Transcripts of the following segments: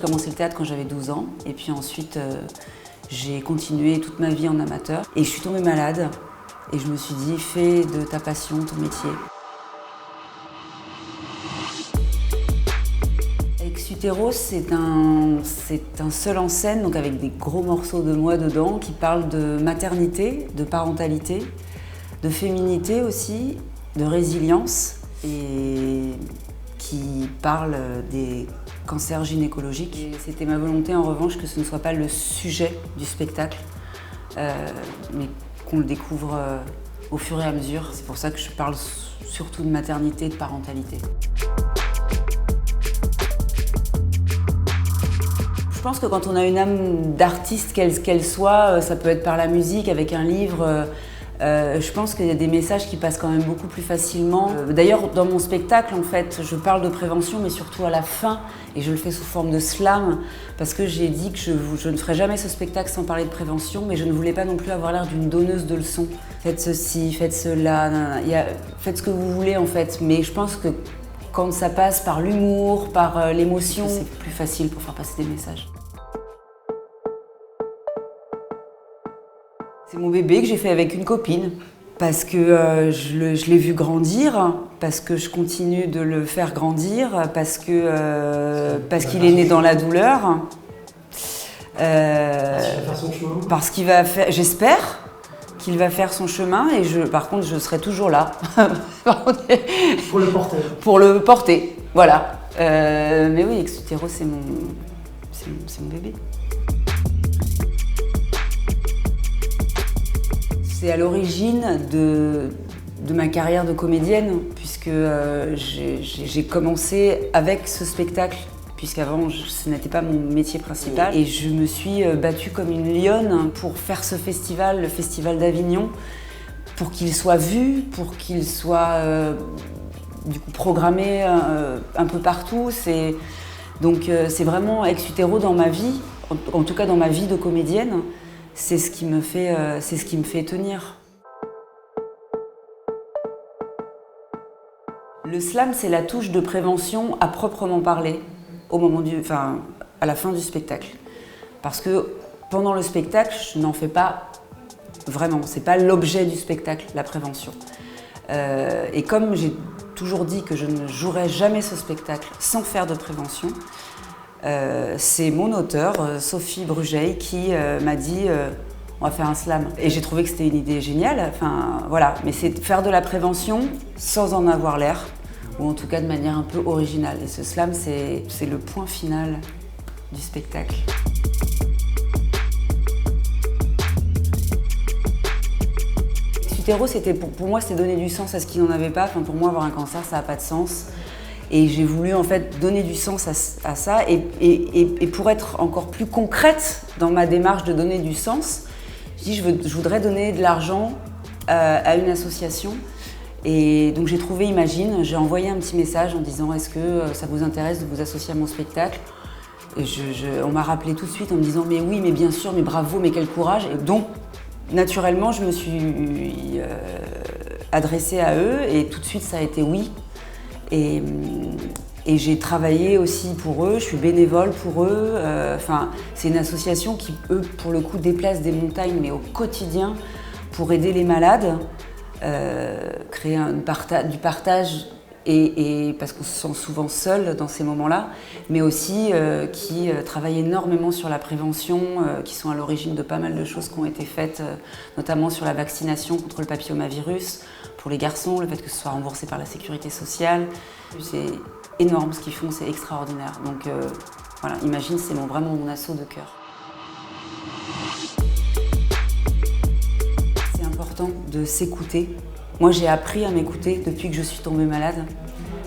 j'ai commencé le théâtre quand j'avais 12 ans. Et puis ensuite, j'ai continué toute ma vie en amateur. Et je suis tombée malade. Et je me suis dit, fais de ta passion ton métier. Ex-Utéro, c'est un seul en scène, donc avec des gros morceaux de moi dedans, qui parle de maternité, de parentalité, de féminité aussi, de résilience, et qui parle des cancers gynécologiques. Et c'était ma volonté en revanche que ce ne soit pas le sujet du spectacle, mais qu'on le découvre au fur et à mesure. C'est pour ça que je parle surtout de maternité et de parentalité. Je pense que quand on a une âme d'artiste, qu'elle soit, ça peut être par la musique, avec un livre. Je pense qu'il y a des messages qui passent quand même beaucoup plus facilement. D'ailleurs, dans mon spectacle, en fait, je parle de prévention, mais surtout à la fin, et je le fais sous forme de slam, parce que j'ai dit que je ne ferai jamais ce spectacle sans parler de prévention, mais je ne voulais pas non plus avoir l'air d'une donneuse de leçons. Faites ceci, faites cela, faites ce que vous voulez, en fait. Mais je pense que quand ça passe par l'humour, par l'émotion, c'est plus facile pour faire passer des messages. C'est mon bébé que j'ai fait avec une copine, parce que je l'ai vu grandir, parce que je continue de le faire grandir, parce qu'il est né dans la douleur. Parce qu'il va faire, j'espère qu'il va faire son chemin, et par contre je serai toujours là. Pour le porter. Pour le porter, voilà. Mais oui, Ex-Utéro, c'est mon bébé. C'est à l'origine de ma carrière de comédienne, puisque j'ai commencé avec ce spectacle, puisqu'avant ce n'était pas mon métier principal. Et je me suis battue comme une lionne pour faire ce festival, le Festival d'Avignon, pour qu'il soit vu, pour qu'il soit du coup programmé un peu partout. Donc c'est vraiment Ex-Utéro dans ma vie, en tout cas dans ma vie de comédienne. C'est ce qui me fait tenir. Le slam, c'est la touche de prévention à proprement parler à la fin du spectacle. Parce que pendant le spectacle, je n'en fais pas vraiment. C'est pas l'objet du spectacle, la prévention. Et comme j'ai toujours dit que je ne jouerai jamais ce spectacle sans faire de prévention, c'est mon auteur, Sophie Brugeil, qui m'a dit on va faire un slam. Et j'ai trouvé que c'était une idée géniale. Enfin, voilà. Mais c'est faire de la prévention sans en avoir l'air, ou en tout cas de manière un peu originale. Et ce slam, c'est le point final du spectacle. Ex-Utéro, c'était pour moi, c'est donner du sens à ce qui n'en avait pas. Enfin, pour moi, avoir un cancer, ça n'a pas de sens. Et j'ai voulu en fait donner du sens à ça. Et pour être encore plus concrète dans ma démarche de donner du sens, je voudrais donner de l'argent à une association. Et donc j'ai trouvé Imagine, j'ai envoyé un petit message en disant est-ce que ça vous intéresse de vous associer à mon spectacle? Et on m'a rappelé tout de suite en me disant mais oui, mais bien sûr, mais bravo, mais quel courage. Et donc naturellement je me suis adressée à eux et tout de suite ça a été oui. Et j'ai travaillé aussi pour eux, je suis bénévole pour eux. C'est une association qui, eux, pour le coup, déplace des montagnes, mais au quotidien, pour aider les malades, créer du partage, et parce qu'on se sent souvent seul dans ces moments-là, mais aussi qui travaillent énormément sur la prévention, qui sont à l'origine de pas mal de choses qui ont été faites, notamment sur la vaccination contre le papillomavirus, pour les garçons, le fait que ce soit remboursé par la sécurité sociale. C'est énorme ce qu'ils font, c'est extraordinaire. Donc voilà, Imagine, c'est vraiment mon assaut de cœur. C'est important de s'écouter. Moi, j'ai appris à m'écouter depuis que je suis tombée malade,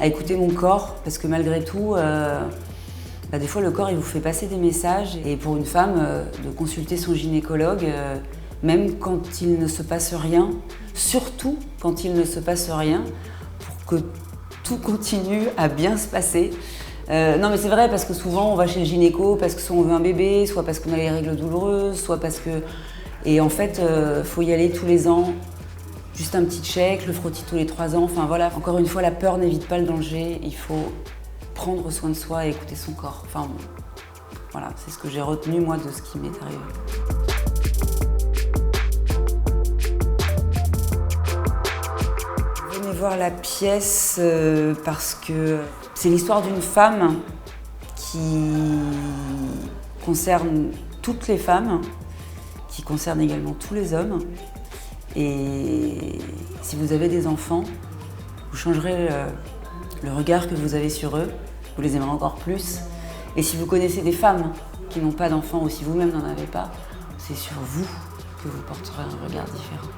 à écouter mon corps, parce que malgré tout, des fois, le corps, il vous fait passer des messages. Et pour une femme, de consulter son gynécologue, même quand il ne se passe rien, surtout quand il ne se passe rien, pour que tout continue à bien se passer. Non mais c'est vrai, parce que souvent on va chez le gynéco parce que soit on veut un bébé, soit parce qu'on a les règles douloureuses, soit parce que... Et en fait, faut y aller tous les ans, juste un petit check, le frottis tous les 3 ans, enfin voilà. Encore une fois, la peur n'évite pas le danger, il faut prendre soin de soi et écouter son corps. Enfin, Voilà, c'est ce que j'ai retenu moi de ce qui m'est arrivé. Venez voir la pièce parce que c'est l'histoire d'une femme qui concerne toutes les femmes, qui concerne également tous les hommes. Et si vous avez des enfants, vous changerez le regard que vous avez sur eux, vous les aimerez encore plus. Et si vous connaissez des femmes qui n'ont pas d'enfants ou si vous-même n'en avez pas, c'est sur vous que vous porterez un regard différent.